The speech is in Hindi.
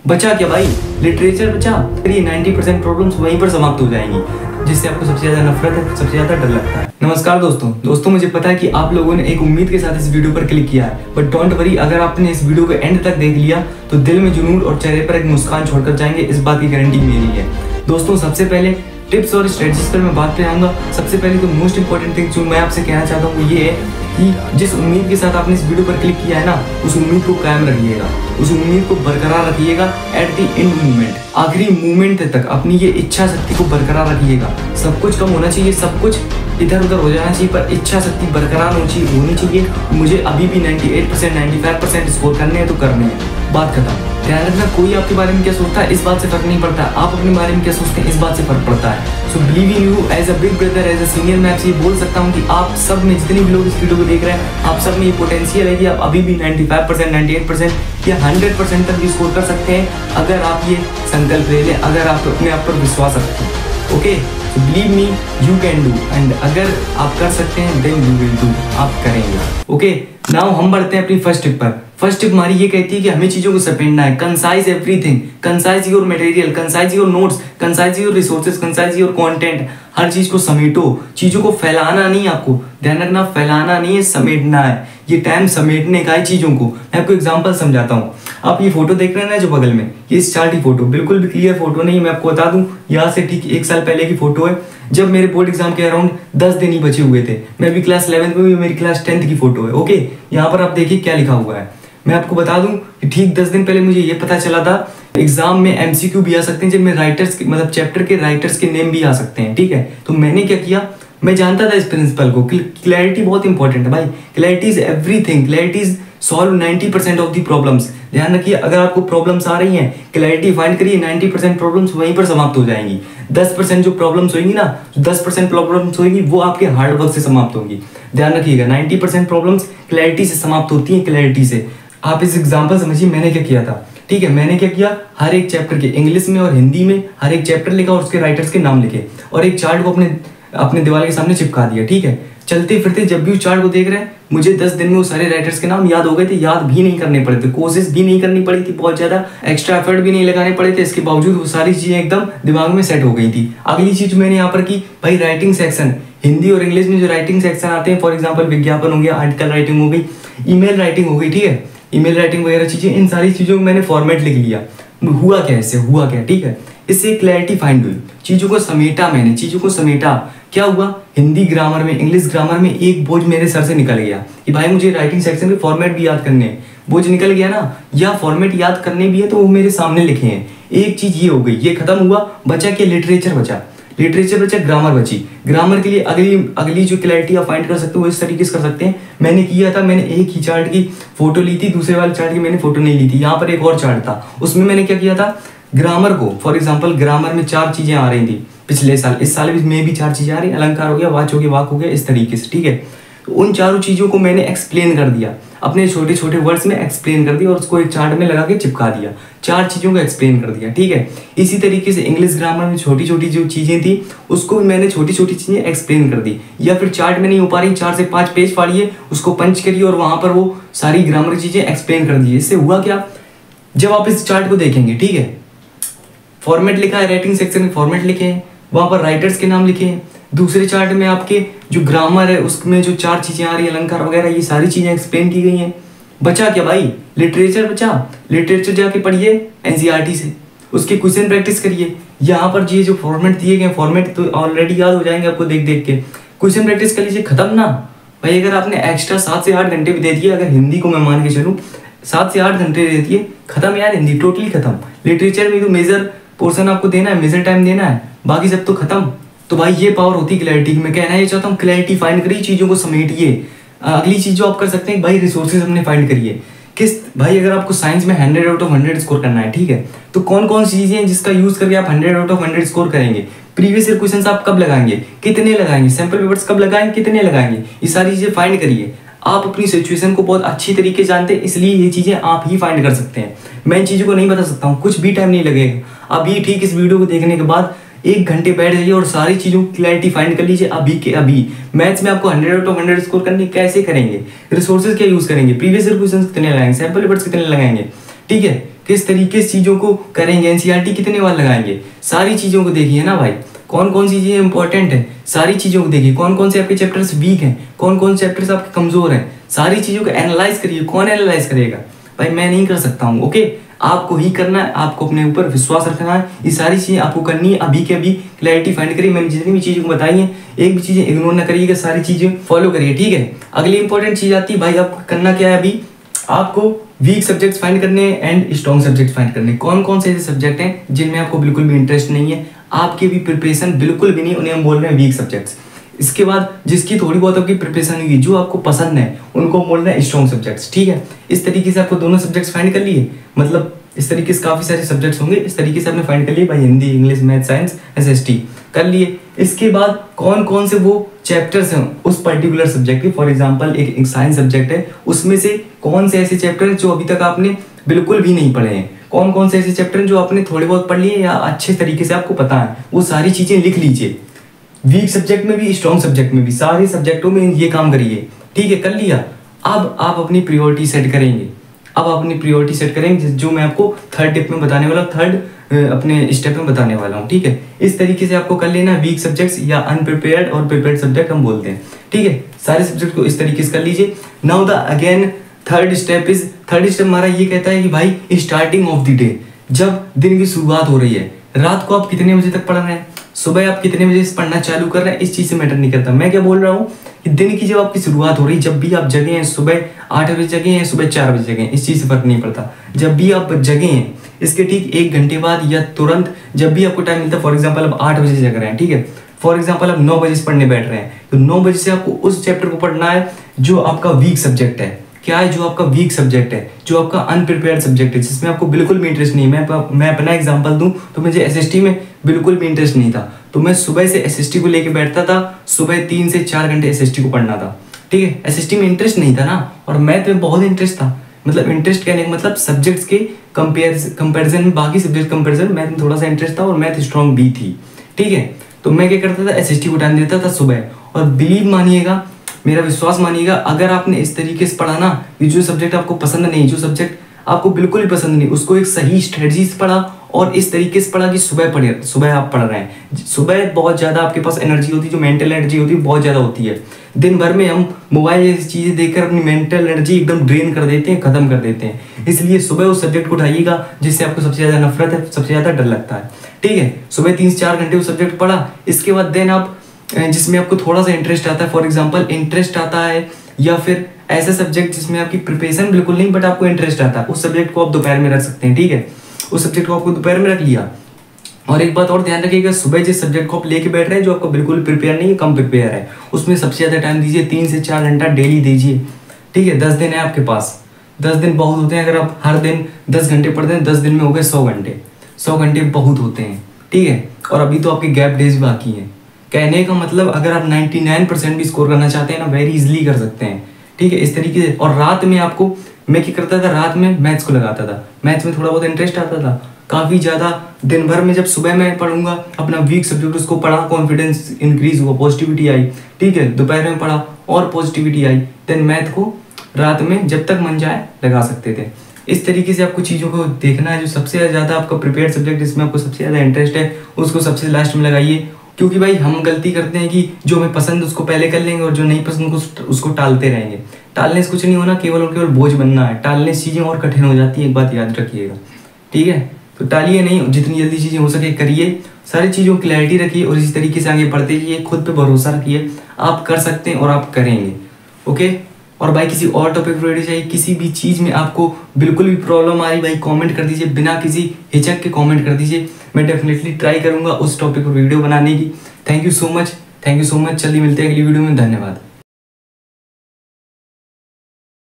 बचा क्या भाई, लिटरेचर बचा। ये 90% प्रॉब्लम्स वहीं पर समाप्त हो जाएंगी, जिससे आपको सबसे ज्यादा नफरत है, सबसे ज्यादा डर लगता है। नमस्कार दोस्तों, मुझे पता है कि आप लोगों ने एक उम्मीद के साथ इस वीडियो पर क्लिक किया है, बट डोंट वरी, अगर आपने इस वीडियो को एंड तक देख लिया तो दिल में जुनून और चेहरे पर एक मुस्कान छोड़कर जाएंगे, इस बात की गारंटी मेरी है। दोस्तों, सबसे पहले टिप्स और स्ट्रेटजीज पर मैं बात पे आऊंगा। सबसे पहले तो मोस्ट इंपॉर्टेंट थिंग जो मैं आपसे कहना चाहता हूँ वो ये है कि जिस उम्मीद के साथ आपने इस वीडियो पर क्लिक किया है ना, उस उम्मीद को कायम रखिएगा, उस उम्मीद को बरकरार रखिएगा। एट द एंड मूवमेंट, आखिरी मूवमेंट तक अपनी ये इच्छा शक्ति को बरकरार रखिएगा। सब कुछ कम होना चाहिए, सब कुछ इधर उधर हो जाना चाहिए, पर इच्छा शक्ति बरकरार होनी चाहिए। मुझे अभी भी 98% 95% स्कोर करने हैं तो करने हैं, बात खत्म। ध्यान रखना, कोई आपके बारे में क्या सोचता है इस बात से फर्क नहीं पड़ता, आप अपने बारे में क्या सोचते हैं इस बात से फर्क पड़ता है। So believe in you as a big brother, as a senior, मैं आपसे ये बोल सकता हूँ कि आप सब में, जितने भी लोग इस वीडियो को देख रहे हैं, आप सब में ये पोटेंशियल है कि आप अभी भी 95%, 98% या 100% तक भी स्कोर कर सकते हैं, अगर आप ये संकल्प ले लें, अगर आप अपने आप पर विश्वास रखें। Okay, so believe me, you can do, and अगर आप कर सकते हैं देन यू विल डू, आप करेंगे। ओके, नाउ हम बढ़ते हैं अपनी फर्स्ट टिप पर। फर्स्ट टिप हमारी ये कहती है कि हमें चीजों को समेटना है। Concise everything, concise your material, concise your notes, concise your resources, concise your content. हर चीज को समेटो, चीजों को फैलाना नहीं, आपको ध्यान रखना, फैलाना नहीं है, समेटना है। ये टाइम समेटने का है चीजों को। मैं आपको एग्जांपल समझाता हूँ। आप ये फोटो देख रहे हैं ना जो बगल में, ये स्टार्ट की फोटो, बिल्कुल भी क्लियर फोटो नहीं है। मैं आपको बता दूं, यहाँ से ठीक 1 साल पहले की फोटो है, जब मेरे बोर्ड एग्जाम के अराउंड 10 दिन ही बचे हुए थे। मैं अभी क्लास 11th में, मेरी क्लास 10th की फोटो है। ओके, यहाँ पर आप देखिए क्या लिखा हुआ है। मैं आपको बता दूं कि ठीक 10 दिन पहले मुझे ये पता चला था एग्जाम में एमसीक्यू भी आ सकते हैं, जिनमें राइटर्स मतलब चैप्टर के राइटर्स के नेम भी आ सकते हैं। ठीक है, तो मैंने क्या किया, मैं जानता था इस प्रिंसिपल को, क्लैरिटी बहुत इंपॉर्टेंट है भाई। Clarity is everything, clarity is solve 90% of the problems. ध्यान रखिए, अगर आपको प्रॉब्लम्स आ रही हैं, क्लैरिटी फाइंड करिए, 90% प्रॉब्लम्स वहीं पर समाप्त हो जाएंगी। 10% जो प्रॉब्लम्स होंगी ना, जो 10% प्रॉब्लम्स होगी वो आपके हार्ड वर्क से समाप्त होंगी। ध्यान रखिएगा, 90% प्रॉब्लम्स क्लैरिटी से समाप्त होती हैं, क्लैरिटी से। आप इस एग्जाम्पल समझिए, मैंने क्या किया था। ठीक है, मैंने क्या किया, हर एक चैप्टर के इंग्लिश में और हिंदी में हर एक चैप्टर लिखा और उसके राइटर्स के नाम लिखे, और एक चार्ट को अपने दीवार के सामने चिपका दिया। ठीक है, चलते फिरते जब भी उस चार्ट को देख रहे हैं, मुझे 10 दिन में वो सारे राइटर्स के नाम याद हो गए थे। याद भी नहीं करने पड़े थे, कोशिश भी नहीं करनी पड़ी थी, बहुत ज्यादा एक्स्ट्रा एफर्ट भी नहीं लगाने पड़े थे। इसके बावजूद वो सारी चीजें एकदम दिमाग में सेट हो गई थी। अगली चीज मैंने यहाँ पर की भाई, राइटिंग सेक्शन। हिंदी और इंग्लिश में जो राइटिंग सेक्शन आते हैं, फॉर एग्जाम्पल विज्ञापन हो गया, आर्टिकल राइटिंग हो गई, ईमेल राइटिंग हो गई। ठीक है, ईमेल राइटिंग वगैरह चीजें, इन सारी चीजों को मैंने फॉर्मेट लिख लिया। हुआ क्या इससे, हुआ क्या, ठीक है, इससे क्लैरिटी फाइंड हुई, चीजों को समेटा, मैंने चीजों को समेटा। क्या हुआ, हिंदी ग्रामर में, इंग्लिश ग्रामर में एक बोझ मेरे सर से निकल गया कि भाई मुझे राइटिंग सेक्शन के फॉर्मेट भी याद करने हैं। बोझ निकल गया ना, या फॉर्मेट याद करने भी है तो वो मेरे सामने लिखे हैं। एक चीज ये हो गई, ये खत्म हुआ। बचा क्या, लिटरेचर बचा, लिटरेचर बचा, ग्रामर बची। ग्रामर के लिए अगली जो क्लैरिटी आप फाइंड कर सकते हो वो इस तरीके से कर सकते हैं। मैंने किया था, मैंने एक ही चार्ट की फोटो ली थी, दूसरे वाले चार्ट की मैंने फोटो नहीं ली थी। यहाँ पर एक और चार्ट था, उसमें मैंने क्या किया था, ग्रामर को, फॉर एग्जाम्पल ग्रामर में 4 चीजें आ रही थी पिछले साल, इस साल में भी 4 चीजें आ रही, अलंकार हो गया, वाच हो गया, वाक हो गया, इस तरीके से। ठीक है, तो उन चारों चीजों को मैंने एक्सप्लेन कर दिया, अपने छोटे छोटे वर्ड्स में एक्सप्लेन कर दिया और उसको एक चार्ट में लगा के चिपका दिया। 4 चीजों को एक्सप्लेन कर दिया। ठीक है, इसी तरीके से इंग्लिश ग्रामर में छोटी छोटी जो चीजें थी उसको मैंने छोटी छोटी चीजें एक्सप्लेन कर दी। या फिर चार्ट में नहीं हो पा रही, 4 से 5 पेज फाड़िए, उसको पंच करिए और वहां पर वो सारी ग्रामर की चीजें एक्सप्लेन कर दी। इससे हुआ क्या, जब आप इस चार्ट को देखेंगे, ठीक है, फॉर्मेट लिखा है, राइटिंग सेक्शन में फॉर्मेट लिखे हैं, वहां पर राइटर्स के नाम लिखे हैं। दूसरे चार्ट में आपके जो ग्रामर है उसमें जो 4 चीजें आ रही है, अलंकार वगैरह, ये सारी चीजें एक्सप्लेन की गई हैं। बचा क्या भाई, लिटरेचर बचा। लिटरेचर जाके पढ़िए एनसीईआरटी से, उसके क्वेश्चन प्रैक्टिस करिए। यहाँ पर ये जो फॉर्मेट दिए गए, फॉर्मेट तो ऑलरेडी याद हो जाएंगे आपको देख देख के, क्वेश्चन प्रैक्टिस कर लीजिए, खत्म ना भाई। अगर आपने एक्स्ट्रा 7 से 8 घंटे भी दे दिए, अगर हिंदी को मैं मान के चलूँ 7 से 8 घंटे दे दिए, खत्म यार, हिंदी टोटली खत्म। लिटरेचर में तो मेजर पोर्शन आपको देना है, मेजर टाइम देना है, बाकी सब तो खत्म। तो भाई ये पावर होती है क्लैरिटी की। मैं कहना ये चाहता हूँ, क्लैरिटी फाइंड करिए, चीजों को समेटिए। अगली चीज जो आप कर सकते हैं भाई, रिसोर्सेज अपने फाइंड करिए। किस भाई, अगर आपको साइंस में 100 आउट ऑफ 100 स्कोर करना है, ठीक है, तो कौन कौन सी चीजें हैं जिसका यूज करके आप 100 आउट ऑफ 100 स्कोर करेंगे। प्रीवियस ईयर क्वेश्चंस आप कब लगाएंगे, कितने लगाएंगे, सैंपल पेपर्स कब लगाएंगे, कितने लगाएंगे, ये सारी चीजें फाइंड करिए। आप अपनी सिचुएशन को बहुत अच्छी तरीके से जानते हैं, इसलिए ये चीजें आप ही फाइंड कर सकते हैं। मैं इन चीजों को नहीं बता सकता हूँ, कुछ भी टाइम नहीं लगेगा। अभी ठीक इस वीडियो को देखने के बाद 1 घंटे बैठ जाइए और सारी चीजों की क्लैरिटी फाइंड कर लीजिए अभी के अभी। मैथ्स में आपको 100 आउट ऑफ 100 स्कोर करने कैसे करेंगे, रिसोर्सेज क्या यूज करेंगे, प्रीवियस ईयर क्वेश्चंस कितने लगाएंगे, सैंपल पेपर्स कितने लगाएंगे, ठीक है, किस तरीके से चीज़ों को करेंगे, एनसीईआरटी कितने बार लगाएंगे, सारी चीज़ों को देखिए ना भाई। कौन कौन सी चीज़ें इंपॉर्टेंट है, सारी चीज़ों को देखिए। कौन कौन से आपके चैप्टर्स वीक हैं, कौन कौन से चैप्टर्स आपके कमज़ोर हैं, सारी चीज़ों को एनालाइज करिए। कौन एनालाइज करेगा भाई, मैं नहीं कर सकता हूँ। ओके, आपको ही करना है, आपको अपने ऊपर विश्वास रखना है, ये सारी चीज़ें आपको करनी है। अभी के अभी क्लैरिटी फाइंड करिए। मैंने जितनी भी चीज़ें बताई हैं, एक भी चीज़ें इग्नोर ना करिएगा, सारी चीज़ें फॉलो करिए, ठीक है। अगली इंपॉर्टेंट चीज़ आती है भाई, आपको करना क्या है अभी, आपको वीक सब्जेक्ट्स फाइंड करने हैं एंड स्ट्रॉन्ग सब्जेक्ट्स फाइंड करने हैं। कौन कौन से ऐसे सब्जेक्ट हैं जिनमें आपको बिल्कुल भी इंटरेस्ट नहीं है, आपकी भी प्रिपरेशन बिल्कुल भी नहीं, उन्हें हम बोल रहे हैं वीक सब्जेक्ट्स। इसके बाद जिसकी थोड़ी बहुत आपकी प्रिपरेशन हुई, जो आपको पसंद है, उनको बोल रहे हैं स्ट्रॉन्ग सब्जेक्ट्स, ठीक है। इस तरीके से आपको दोनों सब्जेक्ट्स फाइंड कर लिए, मतलब इस तरीके से काफ़ी सारे सब्जेक्ट्स होंगे, इस तरीके से आपने फाइंड कर लिए भाई, Hindi, English, math, science, SST कर लिए। इसके बाद कौन कौन से वो चैप्टर्स हैं उस पर्टिकुलर सब्जेक्ट के, फॉर एग्जांपल एक साइंस सब्जेक्ट है, उसमें से कौन से ऐसे चैप्टर हैं जो अभी तक आपने बिल्कुल भी नहीं पढ़े हैं, कौन कौन से ऐसे चैप्टर हैं जो आपने थोड़े बहुत पढ़ लिए या अच्छे तरीके से आपको पता है, वो सारी चीज़ें लिख लीजिए। वीक सब्जेक्ट में भी, स्ट्रॉन्ग सब्जेक्ट में भी, सारे सब्जेक्टों में ये काम करिए, ठीक है। कर लिया, अब आप अपनी प्रायोरिटी सेट करेंगे। अब अपनी प्रायोरिटी सेट करेंगे, जो मैं आपको थर्ड टिप में बताने वाला हूँ, थर्ड अपने स्टेप में बताने वाला हूँ, ठीक है। इस तरीके से आपको कर लेना वीक सब्जेक्ट्स या अनप्रिपेयर्ड और प्रिपेयर्ड सब्जेक्ट हम बोलते हैं, ठीक है। सारे सब्जेक्ट को इस तरीके से कर लीजिए। Now the again third step हमारा ये कहता है कि भाई स्टार्टिंग ऑफ द डे, जब दिन की शुरुआत हो रही है, रात को आप कितने बजे तक पढ़ रहे हैं, सुबह आप कितने बजे से पढ़ना चालू कर रहे हैं, इस चीज़ से मैटर नहीं करता। मैं क्या बोल रहा हूँ कि दिन की जब आपकी शुरुआत हो रही है, जब भी आप जगे हैं, सुबह 8 बजे जगे हैं, सुबह 4 बजे जगे हैं, इस चीज़ से फर्क नहीं पड़ता। जब भी आप जगे हैं, इसके ठीक 1 घंटे बाद या तुरंत जब भी आपको टाइम मिलता है, फॉर एग्जाम्पल आप 8 बजे जग रहे हैं, ठीक है, फॉर एग्जाम्पल आप 9 बजे से पढ़ने बैठ रहे हैं, तो 9 बजे से आपको उस चैप्टर को पढ़ना है जो आपका वीक सब्जेक्ट है। क्या है जो आपका वीक सब्जेक्ट है, जो आपका अनप्रिपेयर्ड सब्जेक्ट है, जिसमें आपको बिल्कुल भी इंटरेस्ट नहीं है। मैं अपना एग्जांपल दूं तो मुझे एसएसटी में बिल्कुल भी इंटरेस्ट नहीं था, तो मैं सुबह से एसएसटी को लेके बैठता था, सुबह 3 से 4 घंटे एसएसटी को पढ़ना था, ठीक है। एसएसटी में इंटरेस्ट नहीं था ना, और मैथ में बहुत इंटरेस्ट था। मतलब इंटरेस्ट कहने का मतलब सब्जेक्ट्स के कंपेरिजन में, बाकी सब्जेक्ट कंपेरिजन मैथ में थोड़ा सा इंटरेस्ट था और मैथ स्ट्रॉन्ग भी थी, ठीक है। तो मैं क्या करता था, एसएसटी को टाइम देता था सुबह। और बिलीव मानिएगा, मेरा विश्वास मानिएगा, अगर आपने इस तरीके से पढ़ा ना, कि जो सब्जेक्ट आपको पसंद नहीं, जो सब्जेक्ट आपको बिल्कुल ही पसंद नहीं, उसको एक सही स्ट्रेटजी से पढ़ा और इस तरीके से पढ़ा कि सुबह आप पढ़ रहे हैं। सुबह बहुत ज़्यादा आपके पास एनर्जी होती है, जो मेंटल एनर्जी होती है बहुत ज़्यादा होती है। दिन भर में हम मोबाइल जैसी चीज़ें देखकर अपनी मेंटल एनर्जी एकदम ड्रेन कर देते हैं, खत्म कर देते हैं। इसलिए सुबह उस सब्जेक्ट को उठाइएगा जिससे आपको सबसे ज़्यादा नफरत है, सबसे ज़्यादा डर लगता है, ठीक है। सुबह 3 से 4 घंटे उस सब्जेक्ट पढ़ा, इसके बाद देन आप जिसमें आपको थोड़ा सा इंटरेस्ट आता है, फॉर एग्जांपल इंटरेस्ट आता है, या फिर ऐसा सब्जेक्ट जिसमें आपकी प्रिपरेशन बिल्कुल नहीं बट आपको इंटरेस्ट आता है, उस सब्जेक्ट को आप दोपहर में रख सकते हैं, ठीक है। उस सब्जेक्ट को आपको दोपहर में रख लिया। और एक बात और ध्यान रखिएगा, सुबह जिस सब्जेक्ट को आप लेके बैठ रहे हैं, जो आपको बिल्कुल प्रिपेयर नहीं है, कम प्रिपेयर है, उसमें सबसे ज़्यादा टाइम दीजिए, 3 से 4 घंटा डेली दीजिए, ठीक है। 10 दिन है आपके पास, 10 दिन बहुत होते हैं। अगर आप हर दिन 10 घंटे पढ़ते हैं, 10 दिन में हो गए 100 घंटे। 100 घंटे बहुत होते हैं, ठीक है। और अभी तो आपके गैप डेज बाकी हैं। कहने का मतलब अगर आप 99% भी स्कोर करना चाहते हैं ना, वेरी इजीली कर सकते हैं, ठीक है, इस तरीके से। और रात में आपको, मैं क्या करता था, रात में मैथ्स को लगाता था, मैथ्स में थोड़ा बहुत इंटरेस्ट आता था काफ़ी ज़्यादा। दिन भर में जब सुबह मैं पढ़ूंगा अपना वीक सब्जेक्ट, उसको पढ़ा, कॉन्फिडेंस इंक्रीज हुआ, पॉजिटिविटी आई, ठीक है। दोपहर में पढ़ा और पॉजिटिविटी आई, देन मैथ को रात में जब तक मन जाए लगा सकते थे। इस तरीके से आपको चीज़ों को देखना है। जो सबसे ज़्यादा आपका प्रिपेयर्ड सब्जेक्ट, जिसमें आपको सबसे ज़्यादा इंटरेस्ट है, उसको सबसे लास्ट में लगाइए। क्योंकि भाई हम गलती करते हैं कि जो हमें पसंद उसको पहले कर लेंगे और जो नहीं पसंद उसको टालते रहेंगे। टालने से कुछ नहीं होना, केवल और केवल बोझ बनना है। टालने से चीज़ें और कठिन हो जाती है, एक बात याद रखिएगा, ठीक है। तो टालिए नहीं, जितनी जल्दी चीज़ें हो सके करिए, सारी चीज़ों की क्लैरिटी रखिए और इसी तरीके से आगे बढ़ते जाइए। खुद पे भरोसा रखिए, आप कर सकते हैं और आप करेंगे, ओके। और भाई किसी और टॉपिक पर वीडियो चाहिए, किसी भी चीज़ में आपको बिल्कुल भी प्रॉब्लम आ रही, भाई कमेंट कर दीजिए, बिना किसी हिचक के कमेंट कर दीजिए। मैं डेफिनेटली ट्राई करूँगा उस टॉपिक पर वीडियो बनाने की। थैंक यू सो मच, जल्दी मिलते हैं अगली वीडियो में। धन्यवाद।